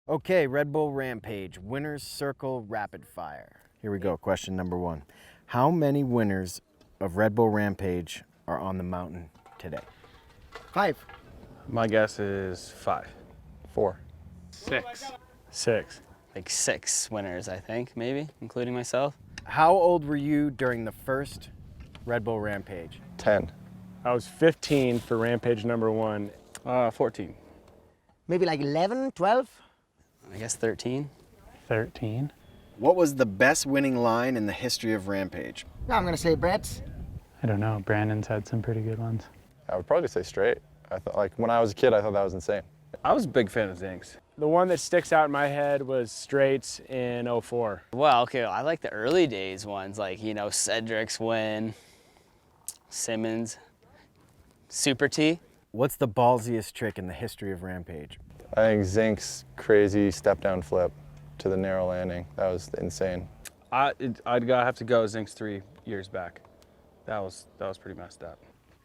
Okay, Red Bull Rampage, winners circle rapid fire. Here we go, question number 1. How many winners of Red Bull Rampage are on the mountain today? 5. My guess is 5. 4. 6. 6. Like 6 winners, I think, maybe, including myself. How old were you during the first Red Bull Rampage? 10. I was 15 for Rampage number 1. 14. Maybe like 11, 12. I guess 13. 13. What was the best winning line in the history of Rampage? No, I'm gonna say Brett's. I don't know. Brandon's had some pretty good ones. I would probably say Strait. I thought, like, when I was a kid, I thought that was insane. I was a big fan of Zink's. The one that sticks out in my head was Strait's in 04. Well, okay, I like the early days ones, like, you know, Cedric's win, Simmons, Super T. What's the ballsiest trick in the history of Rampage? I think Zink's crazy step-down flip to the narrow landing. That was insane. I'd have to go Zink's 3 years back. That was pretty messed up.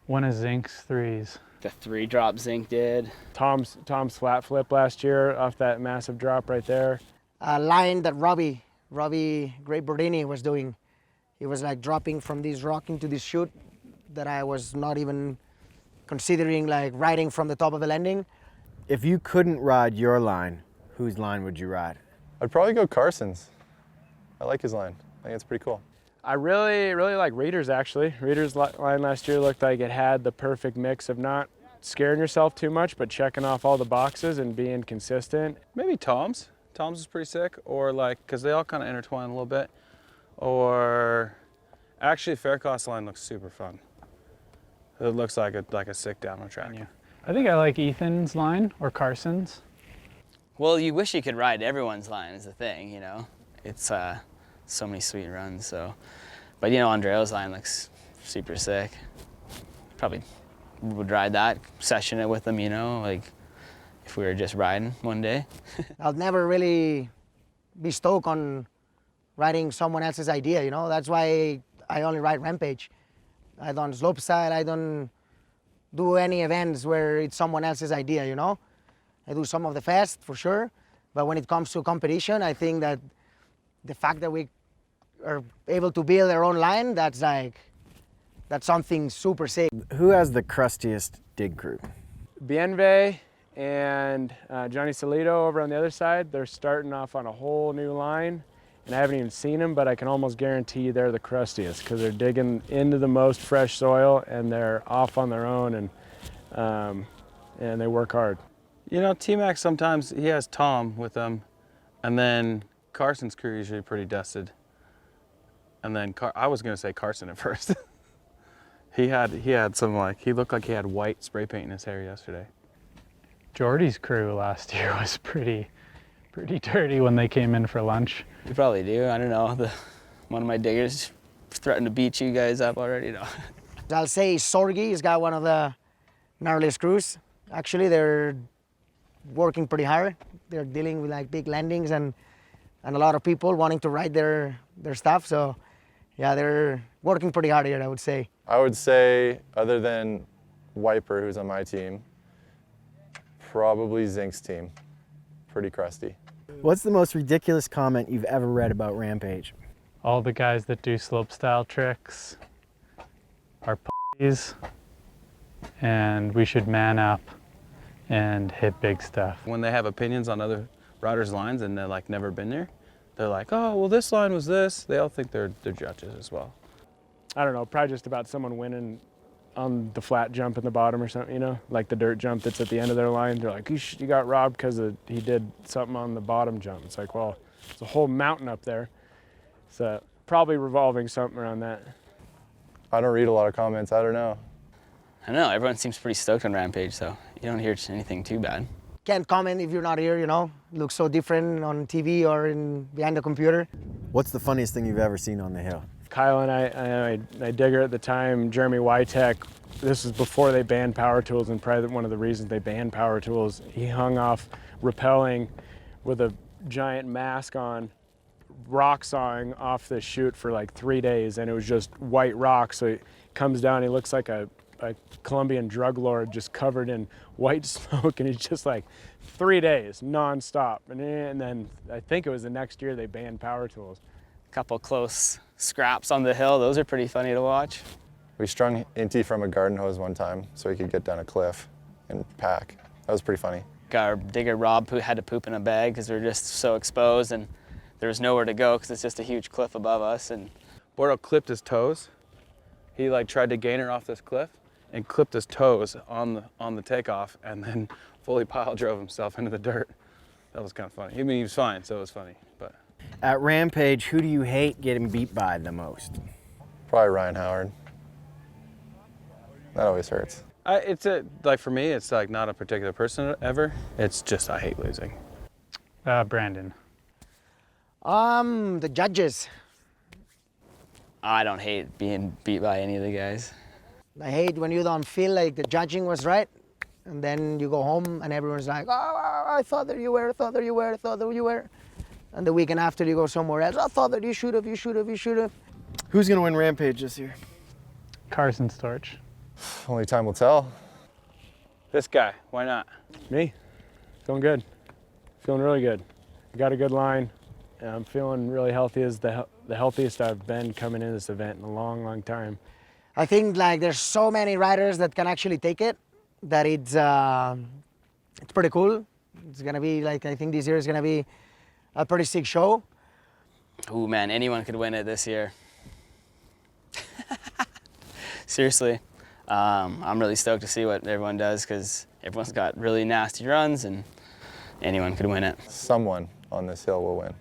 One of Zink's threes. The 3-drop Zink did. Tom's flat flip last year off that massive drop right there. A line that Robbie Great Bordini was doing. He was like dropping from this rock into this chute that I was not even considering like riding from the top of the landing. If you couldn't ride your line, whose line would you ride? I'd probably go Carson's. I like his line. I think it's pretty cool. I really like Rheeder's actually. Rheeder's line last year looked like it had the perfect mix of not scaring yourself too much, but checking off all the boxes and being consistent. Maybe Tom's. Tom's is pretty sick, or like, because they all kind of intertwine a little bit. Or actually, Faircost's line looks super fun. It looks like a sick downhill track. Yeah. I think I like Ethan's line or Carson's. Well, you wish you could ride everyone's line is the thing, you know? It's so many sweet runs, so. But you know, Andreu's line looks super sick. Probably would ride that, session it with them, you know, like if we were just riding one day. I'll never really be stoked on riding someone else's idea, you know? That's why I only ride Rampage. I don't slopestyle, I don't do any events where it's someone else's idea, you know? I do some of the fast, for sure, but when it comes to competition, I think that the fact that we are able to build our own line, that's something super sick. Who has the crustiest dig crew? Bienve and Johnny Solito over on the other side, they're starting off on a whole new line. And I haven't even seen them, but I can almost guarantee they're the crustiest because they're digging into the most fresh soil and they're off on their own and they work hard. You know, T-Mac sometimes, he has Tom with him, and then Carson's crew usually pretty dusted. And then, I was gonna say Carson at first. he had some like, he looked like he had white spray paint in his hair yesterday. Jordy's crew last year was pretty dirty when they came in for lunch. You probably do, I don't know. One of my diggers threatened to beat you guys up already. No. I'll say Sorge has got one of the gnarliest crews. Actually, they're working pretty hard. They're dealing with like big landings and a lot of people wanting to ride their stuff. So yeah, they're working pretty hard here, I would say. I would say, other than Wiper, who's on my team, probably Zink's team. Pretty crusty. What's the most ridiculous comment you've ever read about Rampage? All the guys that do slopestyle tricks are p***s, and we should man up and hit big stuff. When they have opinions on other riders' lines and they're like never been there, they're like, oh, well, this line was this. They all think they're judges as well. I don't know, probably just about someone winning on the flat jump in the bottom or something, you know, like the dirt jump that's at the end of their line. They're like, you got robbed because he did something on the bottom jump. It's like, well, it's a whole mountain up there. So probably revolving something around that. I don't read a lot of comments. I don't know. I don't know, everyone seems pretty stoked on Rampage, so you don't hear anything too bad. Can't comment if you're not here, you know? It looks so different on TV or behind the computer. What's the funniest thing you've ever seen on the hill? Kyle and I digger at the time, Jeremy Wytek, this was before they banned power tools, and probably one of the reasons they banned power tools. He hung off rappelling with a giant mask on, rock sawing off the chute for like 3 days, and it was just white rock. So he comes down, he looks like a a Colombian drug lord just covered in white smoke, and he's just like 3 days nonstop. And then I think it was the next year they banned power tools. Couple close scraps on the hill. Those are pretty funny to watch. We strung Inti from a garden hose one time so he could get down a cliff and pack. That was pretty funny. Our digger Rob who had to poop in a bag because we were just so exposed and there was nowhere to go because it's just a huge cliff above us. And Bordeaux clipped his toes. He like tried to gainer off this cliff and clipped his toes on the takeoff, and then fully pile drove himself into the dirt. That was kind of funny. I mean, he was fine, so it was funny. But At Rampage, who do you hate getting beat by the most? Probably Ryan Howard. That always hurts. Like for me, it's like not a particular person ever. It's just I hate losing. Brandon. The judges. I don't hate being beat by any of the guys. I hate when you don't feel like the judging was right, and then you go home and everyone's like, oh, I thought that you were, I thought that you were, I thought that you were. And the weekend after you go somewhere else, I thought that you should have, you should have, you should have. Who's gonna win Rampage this year? Carson Storch. Only time will tell. This guy, why not? Me, feeling good, feeling really good. I got a good line. And I'm feeling really healthy, as the healthiest I've been coming in this event in a long, long time. I think like there's so many riders that can actually take it that it's pretty cool. It's gonna be like, I think this year is gonna be a pretty sick show. Ooh man, anyone could win it this year. Seriously, I'm really stoked to see what everyone does because everyone's got really nasty runs and anyone could win it. Someone on this hill will win.